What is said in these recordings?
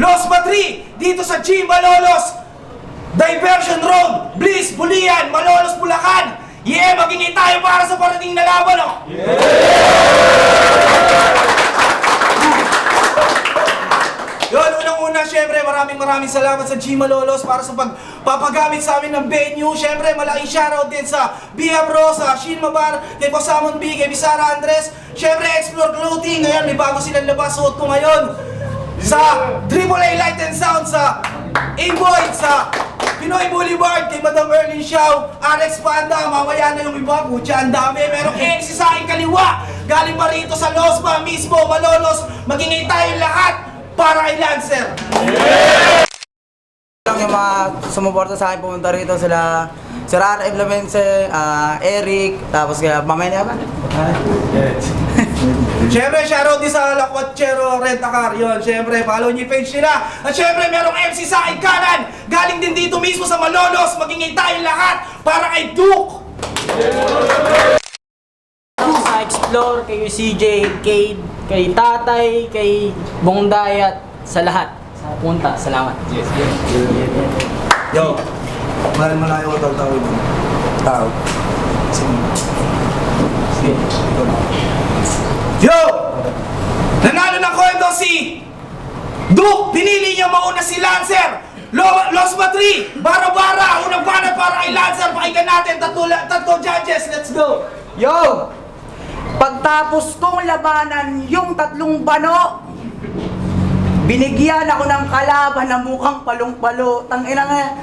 Los Madrid, dito sa G Malolos Diversion Road, Bliss, Bulian, Malolos, Bulacan. Yeah, magingay tayo para sa parating na laban, oh! Yun, unang-una, syempre, maraming salamat sa G Malolos para sa pagpapagamit sa amin ng venue. Syempre, malaking shoutout din sa Bia Bro, sa Shin Mabar, kay Pasamon B, kay Bisara Andres. Syempre, Explore Clothing, ngayon, may bago silang labas, suot ko ngayon. Sa AAA Light and Sound, sa A-Boy, sa Pinoy Boulevard, kay Madam Erlyn Xiao, Alex Panda, mamaya na yung iba, putya, ang dami. Merong MC sa aking kaliwa, galing pa rito sa Losma mismo, Malolos, magingay tayo lahat para kay Lancer. Lang yung mga sumuporta sa akin pumunta rito sila Sir R.M. Lamense, Eric, tapos kaya mamaya na ba? Siyempre, shoutout din sa Lakwatchero Rent-A-Car. Yun, siyempre, follow niyo yung page nila. At siyempre, merong MC sa aking kanan. Galing din dito mismo sa Malolos. Magingay tayo lahat para kay Duke. Sa Explore, kay CJ, kay Tatay, kay Bongday at sa lahat. Sa punta, salamat. Yes. Yo, mahal malayo ko tao yun. Tao. Sige. Yo! Nanalo ng kwento si Duke! Pinili niya mauna si Lancer! Los Matri! Bara-bara! Unang banat para kay Lancer! Pakinggan natin! Tatlo judges! Let's go! Yo! Pagtapos kong labanan yung tatlong bano, binigyan ako ng kalaban na mukhang palong-palo. Tangina nga.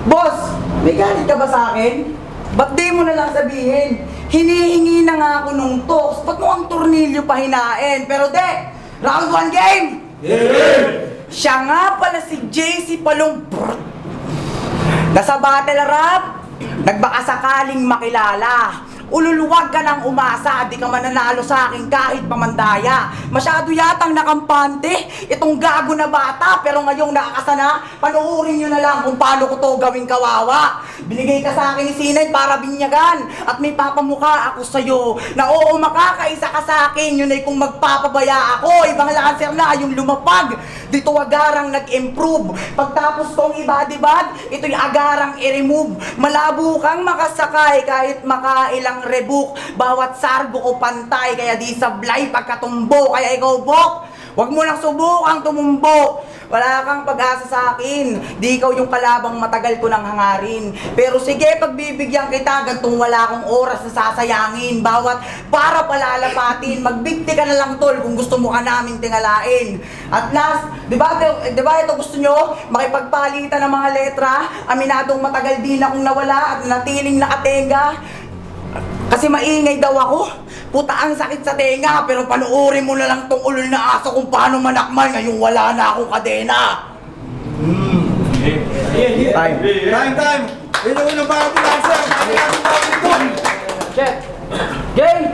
Boss, may galit ka ba sa akin? Ba't di mo na lang sabihin? Hinihingi na nga ako nung tox. Ba't mo ang tornilyo pa hinain? Pero de, round 1 game! Siya nga pala si JC Palong nasa battle rap, nagbaka sakaling makilala. Ululuwag ka ng umasa, di ka mananalo sa akin kahit pamandaya. Masyado yatang nakampante itong gago na bata, pero ngayong nakakasana, panuurin nyo na lang kung paano ko to gawing kawawa. Binigay ka sa akin ni Sinay para binyagan, at may papamukha ako sa'yo na oo, makakaisa ka sa akin, yun ay kung magpapabaya ako. Ibang Lancer na yung lumapag, dito agarang nag-improve. Pagtapos kong ibadibad, ito'y agarang i-remove. Malabo kang makasakay kahit makailang rebook. Bawat sargo ko pantay, kaya di sablay pagkatumbo. Kaya ikaw, Bok, wag mo lang subukang tumumbo. Wala kang pag-asa sa akin, di ikaw yung kalabang matagal ko nang hangarin. Pero sige, pagbibigyan kita, gantong wala akong oras na sasayangin. Bawat para palalapatin, magbigti ka na lang tol kung gusto mo ka naming tingalain. At last, di ba ito gusto nyo? Makipagpalitan ng mga letra. Aminadong matagal din akong nawala at natiling nakatenga. Kasi maingay daw ako. Puta, ang sakit sa tenga, pero panuorin mo na lang tong ulol na aso kung paano manakman ngayong wala na akong kadena. Time! Yun yung unang bago Lancer! Check! Game!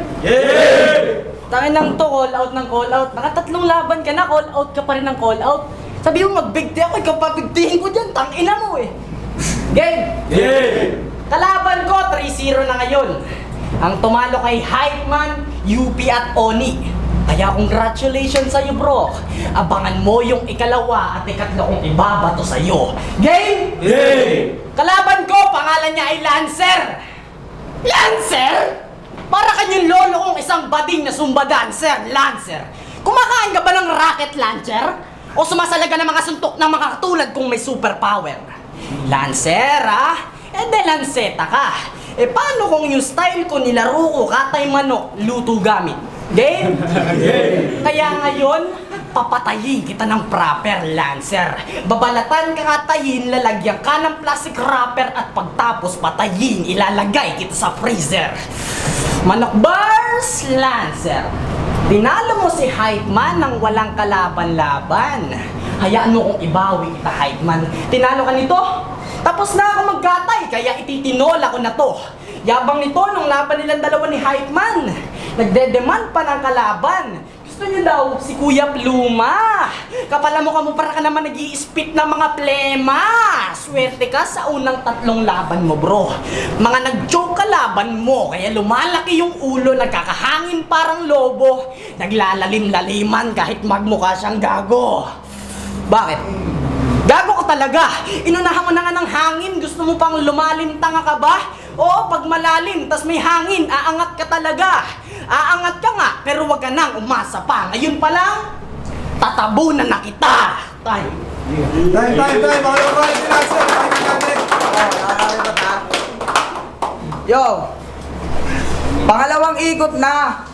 Tangin lang to, call out ng call out. Nakatatlong laban ka na, call out ka pa rin ng call out. Sabi mo magbigti ako, ikaw pabigtihin ko dyan, tangina mo eh. Game! Kalaban ko, 3-0 na ngayon. Ang tumalo kay Hype Man, UP at Oni. Kaya congratulations sa'yo, bro. Abangan mo yung ikalawa at ikatlo kong ibabato sa'yo. Game? Kalaban ko, pangalan niya ay Lancer. Lancer? Para kanyang lolo kong isang bading na sumba dancer, Lancer. Kumakain ka ba ng rocket launcher? O sumasalaga ng mga suntok ng mga katulad kung may superpower? Lancer, Eh de lanseta ka. Eh paano kung yung style ko nilaro ko katay manok, luto gamit? Game? Kaya ngayon, papatayin kita ng proper, Lancer. Babalatan ka katayin, lalagyan ka ng plastic wrapper at pagtapos patayin, ilalagay kita sa freezer. Manok bars, Lancer. Tinalo mo si Hype Man nang walang kalaban-laban. Hayaan mo kung ibawi kita, Hype Man. Tinalo ka nito? Tapos na ako maggatay, kaya ititinola ko na to. Yabang nito nung laban nilang dalawa ni Hype Man. Nagde-demand pa ng kalaban. Gusto niyo daw si Kuya Pluma. Kapala mo para ka naman nag-i-spit ng mga plema. Swerte ka sa unang tatlong laban mo, bro. Mga nag-joke kalaban mo, kaya lumalaki yung ulo, nagkakahangin parang lobo. Naglalalim-laliman kahit magmukha siyang gago. Bakit? Gago ka talaga! Inunahan mo na nga ng hangin, gusto mo pang lumalim, tanga ka ba? Oo, pag malalim, tas may hangin, aangat ka talaga. Aangat ka nga, pero wag ka nang umasa pa. Ngayon pa lang, tatabunan na kita. Time. Time. Mga maraming sinasabi. Time natin. Yo! Pangalawang ikot na.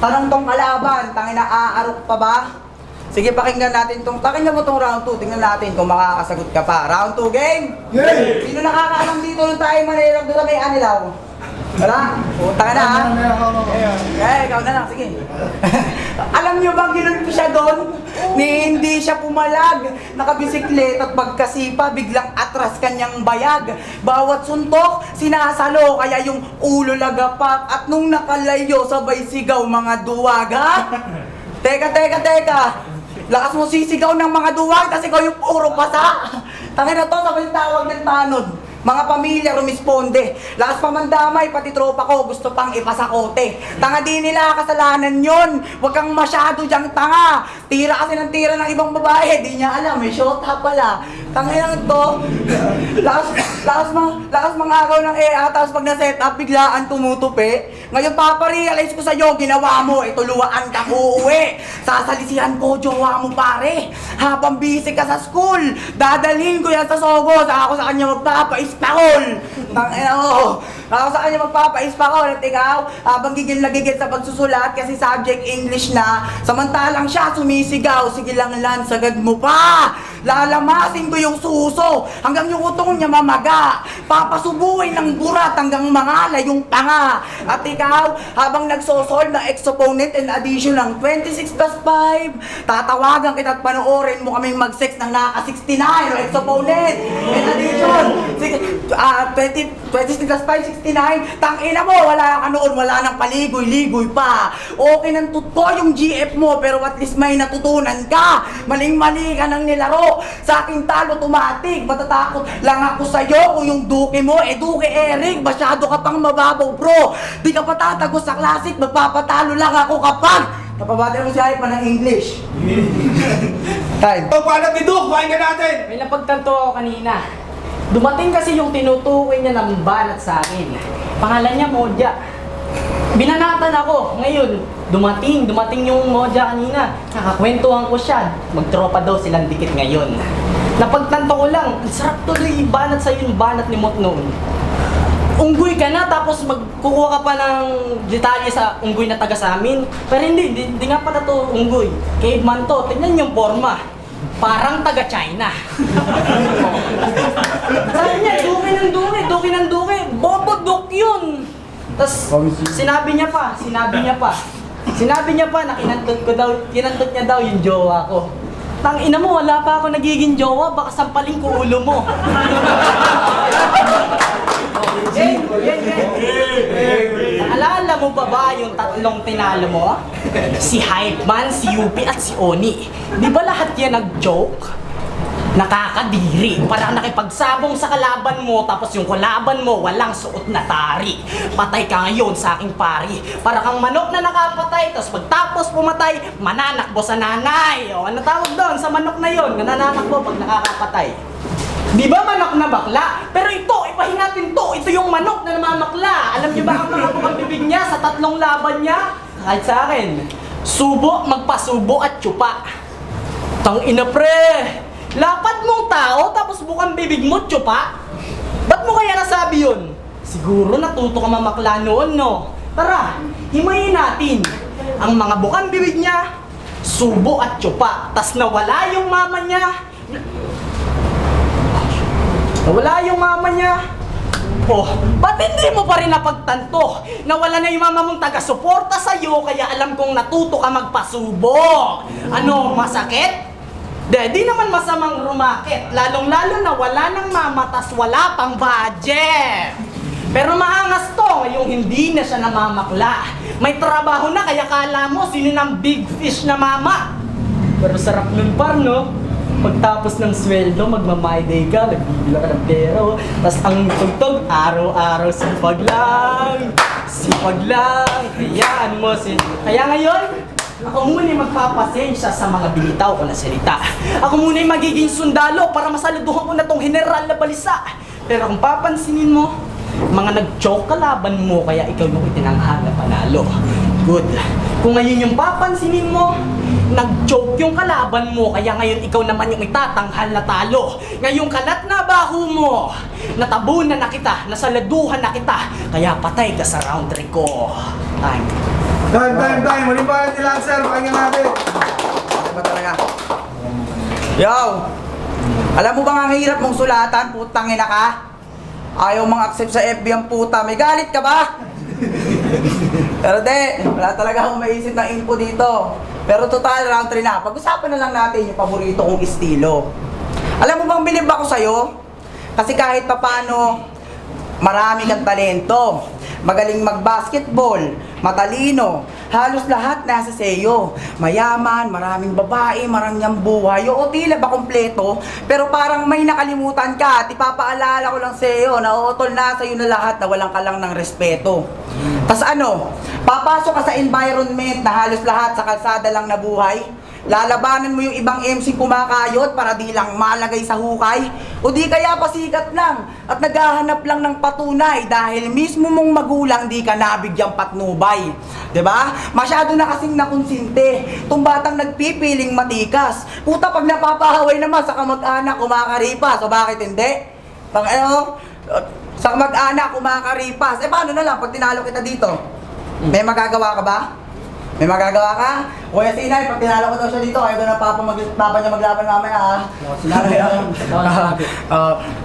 Tanong tong kalaban, tangina aarok pa ba? Sige, pakinggan natin pakinggan mo tong round 2, tingnan natin kung makakasagot ka pa. Round 2 game? Yay! Sino nakakaalam dito nung tayo manilog doon sa may anilaw? Wala? Puta ka na ha? Ikaw na lang, sige. Alam niyo bang ginulpo siya doon? Hindi siya pumalag. Nakabisiklet at pagkasipa, biglang atras kanyang bayag. Bawat suntok, sinasalo, kaya yung ulo lagapak. At nung nakalayo, sabay sigaw mga duwag, ha? Teka. Lakas mo sisigaw ng mga duwag, kasi ikaw yung puro pasa. Tangin na to, sabay tawag ng tanod. Mga pamilya rumisponde. Lakas pa mandamay, pati tropa ko gusto pang ipasakote. Tanga di nila, kasalanan yon. Huwag kang masyado dyang tanga. Tira kasi ng tira ng ibang babae. Di niya alam, may shota pala. Tanginang to. Lakas mga agaw ng EA, tapos pag na-set up, biglaan tumutupi. Ngayon paparealize ko sa'yo, ginawa mo, ituluan ka uuwi. Sasalisihan ko, jowa mo pare. Habang busy ka sa school, dadalhin ko yan sa Sogo. Saka ako sa kanya magpapaispakol. Tangina mo. Ako sa kanya magpapaispakol. At ikaw, habang gigil na gigil sa pagsusulat, kasi subject English na, samantalang siya sumisigaw, sige lang lan, sagad mo pa. Lalamasin ko yung suso hanggang yung utong niya mamaga. Papasubuhin ng burat hanggang mangala yung tanga. At ikaw, habang nagsosolve na exponent and addition ng 26 plus 5, tatawagan kita at panoorin mo kaming mag-sex ng naka-69 o exponent and addition. 26 plus 5, 69. Tangina mo, wala ka noon, wala nang paligoy-ligoy pa. Okay nang tutko yung GF mo, pero at least may natutunan ka. Maling-mali ka ng nilaro. Sa aking talo tumatik, matatakot lang ako sa'yo kung yung duke mo, duke Eric, masyado ka pang mababaw bro. Di ka patatagos sa classic, magpapatalo lang ako kapag napabati mo si Aipa ng English. Time. Paano ni Duke? Pakinggan natin. May napagtanto ako kanina. Dumating kasi yung tinutukoy niya ng banat sa akin. Pangalan niya Modja. Binanatan ako. Ngayon, dumating yung Modja kanina. Kakakwentuhan ko siya. Magtropa daw silang dikit ngayon. Napagtanto ko lang, ang sarap tuloy banat sa'yo yung banat ni Mot noon. Unggoy ka na, tapos magkukuha ka pa ng detalye sa unggoy na taga sa amin. Pero hindi nga pala to unggoy. Caveman to, tingnan yung forma. Parang taga China. Sabi niya, duki ng duki. Bobo duk yun. Tapos sinabi niya pa na kinantot niya daw yung jowa ko. Tang ina mo, wala pa ako nagiging jowa, baka sampaling ko ulo mo. Alala mo ba yung tatlong tinalo mo? Si Hypeman, si Yupi at si Oni. Di ba lahat yan nag-joke? Nakakadiri. Parang nakipagsabong sa kalaban mo, tapos yung kalaban mo walang suot na tari. Patay ka ngayon sa aking pari. Para kang manok na nakapatay, tapos pagtapos pumatay, mananakbo sa nanay. O ano tawag doon sa manok na yon? Nananakbo pag nakakapatay. Di ba manok na bakla? Pero ito, ipahingatin to. Ito yung manok na namamakla. Alam niyo ba ang mga bukang bibig niya sa tatlong laban niya? Kahit sa akin, subo, magpasubo at tsupa. Tang ina pre! Lapad mong tao, tapos bukang bibig mo, tsupa? Ba't mo kaya nasabi yun? Siguro natuto ka mamakla noon, no? Tara, himayin natin. Ang mga bukang bibig niya, subo at tsupa. Tas nawala yung mama niya. Oh, ba't hindi mo pa rin napagtanto? Nawala na yung mama mong taga-suporta sa'yo, kaya alam kong natuto ka magpasubo. Ano, masakit? Di naman masamang rumakit, lalong-lalo na wala ng mama tas wala pang budget. Pero maangas to, yung hindi na siya namamakla. May trabaho na, kaya kala mo sino ng big fish na mama. Pero sarap nun par, no? Pagtapos ng sweldo, magma-my day ka, nagbibila ka ng pera, oh. Tas ang tugtog, araw-araw sipag lang. Hayaan mo Kaya ngayon, Ako muna yung magpapasensya sa mga binitaw ko na salita. Ako muna yung magiging sundalo para masaluduhan ko na tong general na balisa. Pero kung papansinin mo, mga nag-choke kalaban mo kaya ikaw yung itinanghal na panalo. Good. Kung ngayon yung papansinin mo, nag-choke yung kalaban mo kaya ngayon ikaw naman yung itatanghal na talo. Ngayong kalat na baho mo, natabunan na kita, nasaladuhan na kita, kaya patay ka sa round 3 ko. Time. Time. Muling pa nila, sir. Pakinggan natin. Ano ba talaga? Yo! Alam mo bang ang hirap mong sulatan, putang ina ka? Ayaw mang accept sa FB ang puta, may galit ka ba? Pero de, wala talaga akong maisip ng info dito. Pero total, round 3 na. Pag-usapan na lang natin yung paborito kong estilo. Alam mo bang bilib ako sa'yo? Kasi kahit papano, marami kang talento. Magaling mag-basketball, matalino, halos lahat nasa seyo. Mayaman, maraming babae, marangyang buhay. Oo, tila ba kompleto? Pero parang may nakalimutan ka at ipapaalala ko lang sa'yo na utol na sa'yo na lahat na walang ka lang ng respeto. Tas ano, papasok ka sa environment na halos lahat sa kalsada lang na buhay. Lalabanan mo yung ibang MC kumakayot para di lang malagay sa hukay. O di kaya pasikat lang at naghahanap lang ng patunay dahil mismo mong magulang di ka nabigyang patnubay. 'Di ba? Masyado na kasing nakonsinte. Tong batang nagpipiling matikas. Puta pag napapahaway naman sa kamag-anak kumakaripas. O bakit hindi? Pang ano? Sa kamag-anak kumakaripas. Eh paano na lang pag tinalo kita dito? May magagawa ka ba? May magagawa ka? Kuya Sinay, pag tinalo ko daw siya dito, ayaw doon ang papa niya maglaban mamaya ah. Sinay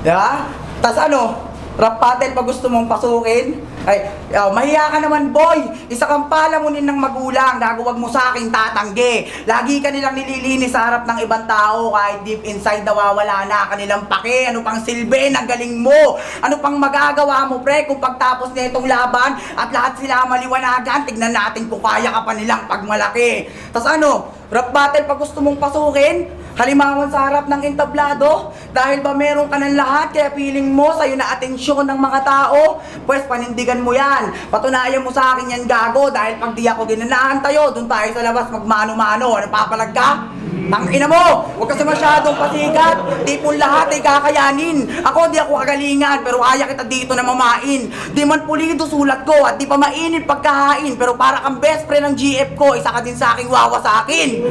diba? Tas ano, rap battle pag gusto mong pasukin. Ay, mahiya ka naman boy. Isa kang palamunin ng magulang. Gago wag mo sa akin tatanggi. Lagi ka nilang nililinis sa harap ng ibang tao. Kahit deep inside nawawala na kanilang pake. Ano pang silbi? Ang galing mo. Ano pang magagawa mo pre kung pagtapos nitong laban at lahat sila maliwanagan. Tignan natin kung kaya ka pa nilang pagmalaki. Tas ano, rap battle pag gusto mong pasukin. Halimawan sa harap ng entablado. Dahil ba meron ka ng lahat kaya feeling mo sa'yo na atensyon ng mga tao? Pues panindigan mo yan. Patunayan mo sa akin yan gago. Dahil pag di ako ginanahan tayo, dun tayo sa labas magmano-mano. Ano papalag ka? Tangina mo! Huwag kasi masyadong pasikat. Di po lahat ay kakayanin. Ako di ako kagalingan pero kaya kita dito na mamain. Di man pulido sulat ko at di pa mainit pagkahain. Pero para kang best friend ng GF ko, isa ka din sa aking wawa sa akin.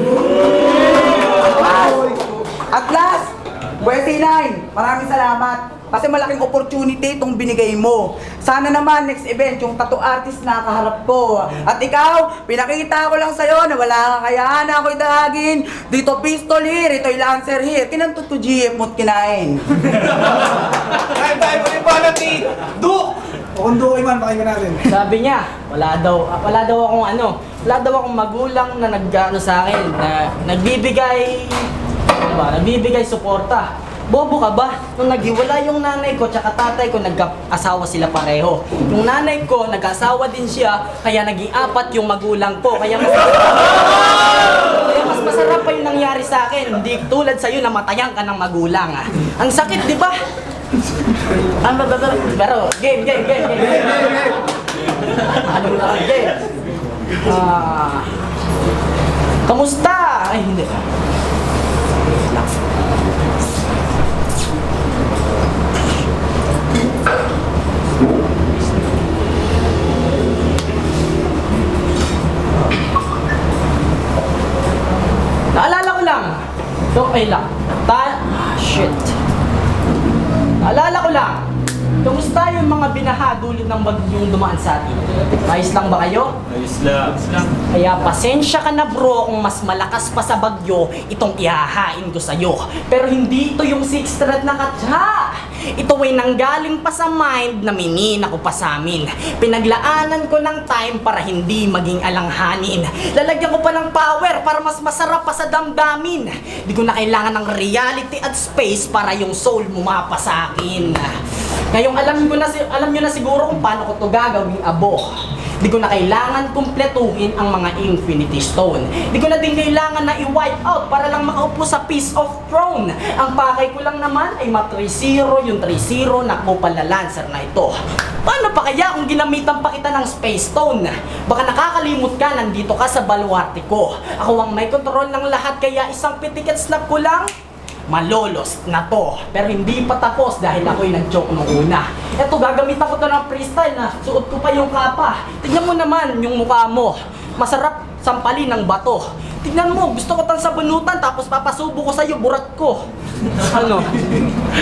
At last, Kuya T9, maraming salamat. Kasi malaking opportunity itong binigay mo. Sana naman next event yung tattoo artist na kaharap ko. At ikaw, pinakita ko lang sa'yo na wala kang kayaan na ako'y dahagin. Dito pistol here, ito'y lancer here. Kinantot ko GF mo't kinain. Time. Muling pa natin. O kung Duke man, pakinggan natin. Sabi niya, wala daw akong magulang na nag-ano sa akin, na nagbibigay suporta. Bobo ka ba? Nung naghiwala yung nanay ko tsaka tatay ko, nag-asawa sila pareho. Yung nanay ko, nag-asawa din siya, kaya naging 4 yung magulang ko. Kaya mas masarap pa yung nangyari sa akin. Hindi tulad sa'yo na matayan ka ng magulang. Ah. Ang sakit, di ba? Pero, game. Ano na game? Kamusta? Ay, hindi. Naalala ko lang. Shit. Naalala ko lang. Kamusta yung mga binaha dulot ng bagyong dumaan sa atin? Ayos lang ba kayo? Ayos lang. Kaya pasensya ka na bro kung mas malakas pa sa bagyo itong ihahain ko sa'yo. Pero hindi ito yung 6 thread na katsa. Ito ay nanggaling pa sa mind na minina ko pa sa amin. Pinaglaanan ko ng time para hindi maging alanghanin. Lalagyan ko pa ng power para mas masarap pa sa damdamin. Di ko na kailangan ng reality at space para yung soul mo mapa sa akin. Ngayong alam nyo na siguro kung paano ko to gagawing abo. Di ko na kailangan kumpletuhin ang mga Infinity Stone. Di ko na din kailangan na i-wipe out para lang makaupo sa piece of throne. Ang pakay ko lang naman ay ma-3-0 yung 3-0 na Kupal na Lancer na ito. Paano pa kaya kung ginamitan pa kita ng Space Stone? Baka nakakalimot ka, nandito ka sa baluarte ko. Ako ang may control ng lahat, kaya isang pitiket snap ko lang, malolos na to. Pero hindi pa tapos dahil ako'y nag-joke nung una. Eto, gagamitan ko to ng freestyle na suot ko pa yung kapa. Tignan mo naman yung mukha mo. Masarap sampalin ng bato. Tignan mo, gusto ko tang sabunutan tapos papasubo ko sa'yo, burat ko. Ano?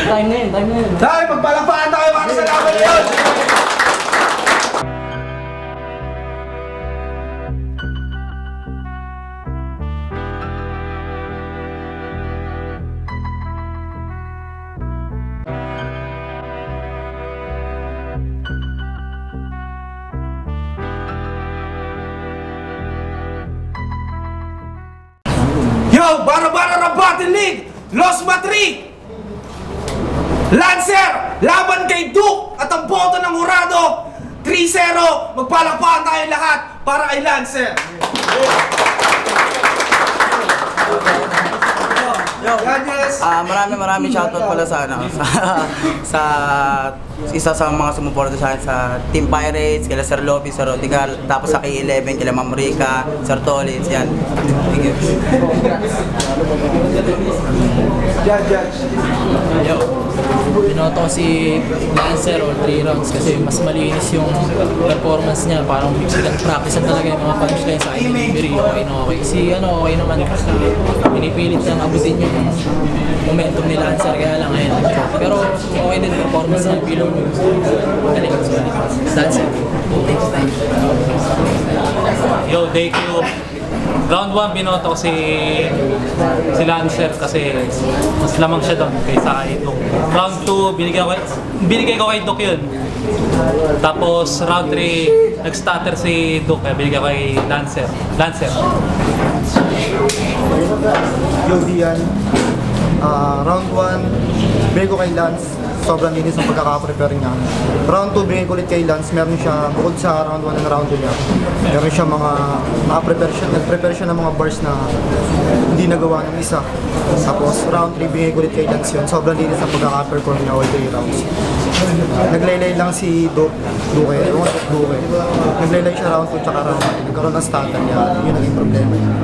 Time na yun, time na yun. Dahil magpalakpakan tayo para sa laban na yun! Yo! Bara-bara na Battle League! Los Matri! Lancer! Laban kay Duke at ang boto ng Hurado! 3-0! Magpalakpakan tayo lahat para kay Lancer! Judges! Maraming shoutout pala sa sa isa sa mga sumuporta sa akin sa Team Pirates, kila Sir Lopez, Sir Rodigal, tapos sa K11, kila Ma'am Rica, Sir Tolins, yan. Thank you. Judge! Yo, binoto ko si Lancer all 3 rounds kasi mas malinis yung performance niya. Parang practice talaga yung mga punchline sa delivery. Okay na okay. Si okay naman kasi pinipilit niyang abutin yung momentum ni Lancer, kaya lang ngayon. Pero okay din performance niya. Bilong galing sa Lancer. Yo, thank you. Round 1 binoto ko si Lancer kasi mas lamang siya doon kaysa kay Duke. Round 2 binigay ko kay Duke yun. Tapos round 3 nag-stutter si Duke kaya binigay ko kay Lancer. Yo, Dian. Round 1, bigay ko kay Lance. Sobrang linis ng pagkaka-prepare niya. Round 2, bigay ko ulit kay Lance. Meron siya, bukod sa round 1 and round 2 niya, meron siya nag-prepare siya ng mga bars na hindi nagawa ng isa. Tapos round 3, bigay ko ulit kay Lance yun. Sobrang linis ng pagkaka-perform niya all 3 rounds. Naglaylay lang si Duke. Naglaylay siya round 2 tsaka round 3. Nagkaroon ng stutter niya. Yun naging problema niya.